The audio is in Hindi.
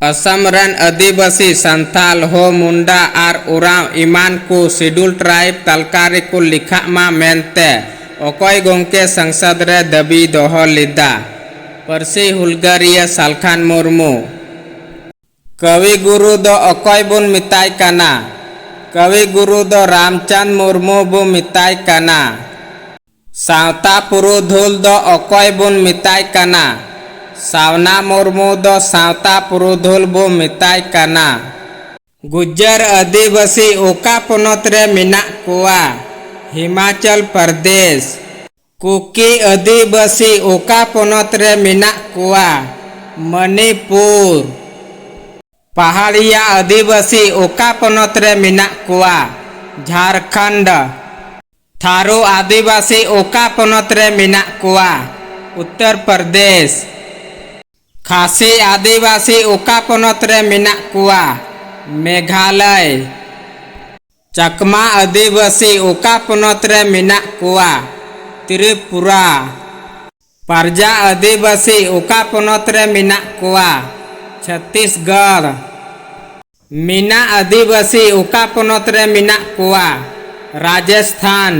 असम रन आदिवासी संथाल हो मुंडा और उराव इमान को शेड्यूल ट्राइब तालकारे को लिखा मा मेनते अकय गोंके संसद रे दाबी दोहो लेदा पारसी हुलगारिया सालखान मुर्मू कवि गुरु दो अकय बुन मिताय काना कवि गुरु दो रामचंद मुर्मू बु मिताय काना सावता पुरुधुल दो अकय बुन मिताय काना सावना मुर्मू दो सावता पुरुधुल बो मिताय काना गुज्जर आदिवासी ओका पोनोत रे मेनाग कोआ हिमाचल प्रदेश कुकी आदिवासी ओका पोनोत रे मेनाग कोआ मणिपुर पहाड़िया आदिवासी ओका पोनोत रे मेनाग कोआ झारखंड थारू आदिवासी ओका पोनोत रे मेनाग कोआ उत्तर प्रदेश खासी आदिवासी ओका पोनोत रे मेनाग कोआ मेघालय चकमा आदिवासी ओका पोनोत रे मेनाग कोआ त्रिपुरा परजा आदिवासी ओका पोनोत रे मेनाग कोआ छत्तीसगढ़ मीना आदिवासी ओका पोनोत रे मेनाग कोआ राजस्थान।